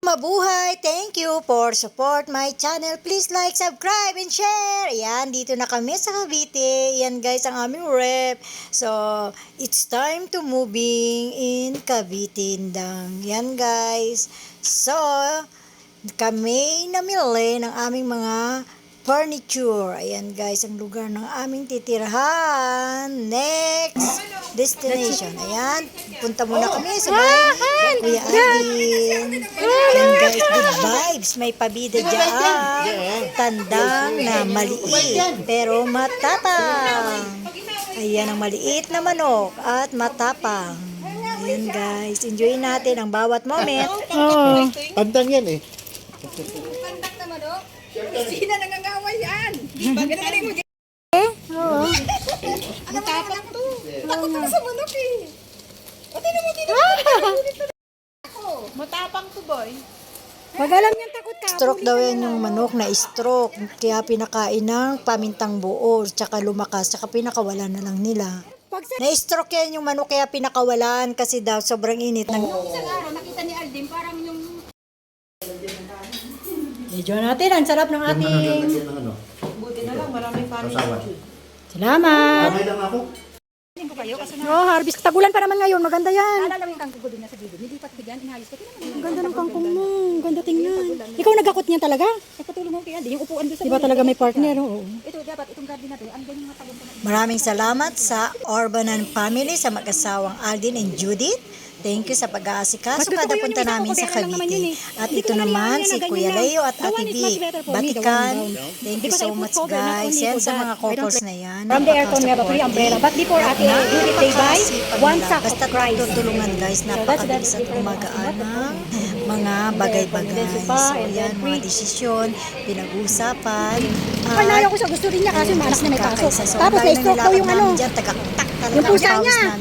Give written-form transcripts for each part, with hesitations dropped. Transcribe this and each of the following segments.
Mabuhay! Thank you for support my channel. Please like, subscribe, and share. Ayan, dito na kami sa Cavite. Ayan guys, ang aming rep. So, it's time to moving in Cavite. Ayan guys. So, kami namili ng aming mga furniture. Ayan guys, ang lugar ng aming titirhan. Next destination. Ayan, punta muna kami sa bahay ni Kuya Alvin. Ayan guys, good vibes. May pabida dyan. Tandang na maliit pero matapang. Ayan ang maliit na manok at matapang. Ayan guys, enjoy natin ang bawat moment. Tandang yan eh. Kandak na manok. Sina nangangaway yan. Ganun mo. Oo. Matapang to. Takot ako sa manok eh. Pati naman din ako. Matapang to boy. Pag alam niyang takot ka. Stroke daw yan yung manok na stroke. Kaya pinakain ng pamintang buo, tsaka lumakas, tsaka pinakawalan na lang nila. Na-stroke yan yung manok kaya pinakawalan kasi daw sobrang init ng... Isang araw nakita ni Alden parang yung... Medyo natin, ang sarap ng ating... Buti na lang maraming family. Salamat! Okay lang ako. Oh, harvest. Tagulan pa naman ngayon. Maganda yan. Naalala mo yung kangkong doon na sa gilid. Nilipat ko dyan, inayos ko. Ang ganda ng kangkong mo. Ang ganda tingnan. Ikaw nagakot niyan talaga? Nagpatulong mo kay Alden. Yung upuan doon sa Diba talaga may partner? Oo. Ito dapat, itong garden na to. Ang ganyan mga tagon ko na. Maraming salamat sa Orbanan family, sa mag-asawang Aldin and Judith. Thank you sa pag-aasikaso kada punta namin sa Cavite. At ito naman si Kuya Leo at Ate B. Batikan. Thank you so much guys. Yan sa mga couples na yan. From the aircon, we have a free umbrella. But before Ate Judith, they buy one sack of Basta rice. tutulungan guys, napakabilis at gumagaan ng mga bagay-bagay. So yan, mga desisyon, pinag-uusapan. Panalo ko sa gusto rin niya kasi malas na may kaso. Tapos may na-stroke daw yung ano. Yung pusa niya.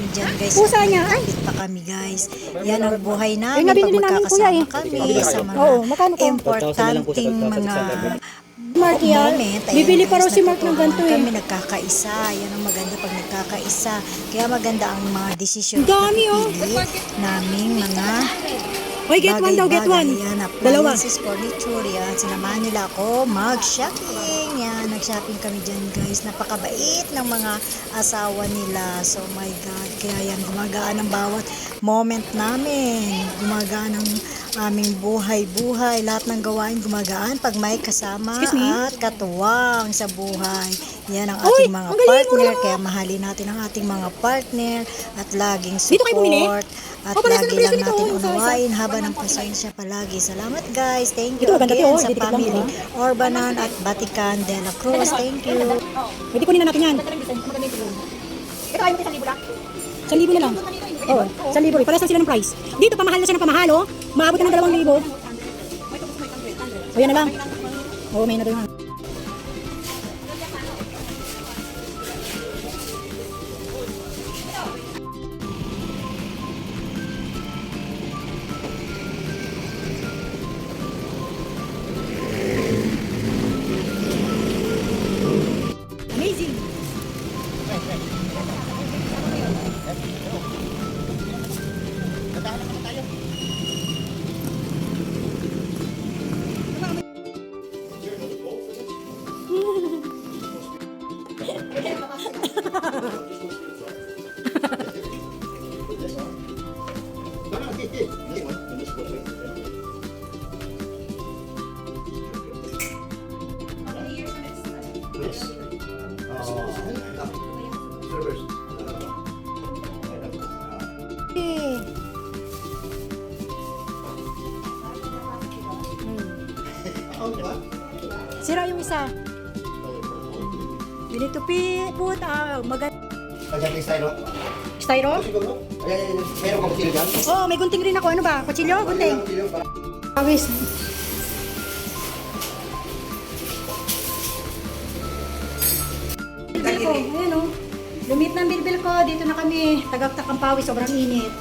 Pusa niya. Ay. Pa kami guys. Yan ang buhay namin Yung pag nabili namin, kuya, magkakasama eh. kami sa mga Oo, magkano to? importanteng mga Mark yan. moment. Ayan, Bibili pa raw guys, si Mark ng ganito eh. kami nagkakaisa. Yan ang maganda pag nagkakaisa. Kaya maganda ang mga desisyon. Ang dami, oh. Naming mga Hoy, get one daw, get one. Yan, Dalawa. appliances, furniture, yan. Sinamahan nila ako mag-shopping. Yan, nag-shopping kami dyan, guys. Napakabait ng mga asawa nila. So, my God. Kaya yan, gumagaan ang bawat moment namin. Gumagaan ang aming buhay-buhay. Lahat ng gawain gumagaan pag may kasama at katuwang sa buhay. Yan ang ating mga partner. Kaya mahalin natin ang ating mga partner at laging support. At lagi lang natin unawain haba ng pasensya palagi. Salamat guys. Thank you again sa family Orbanan at Batikan de la Cruz. Thank you. Pwede kunin na natin yan. Ito ayaw mo isang libo lang. 1,000 na lang. Oo, 1,000 rin. Parehas lang sila ng price. Dito, pamahal na siya ng pamahal, oh. Maabot na ng 2,000. O, yan na lang. Oo, may na doon. Amazing. Sira yung isa. We need to put maganda. Pagdating styro. Styro? Ayan, meron kang kuchilyo dyan? Oh, may gunting rin ako. Ano ba? Kutsilyo? Gunting. Pawis. Bilbil ko. Ayan o. Lumit ng bilbil ko. Dito na kami. Tagaktak ang pawis. Sobrang init.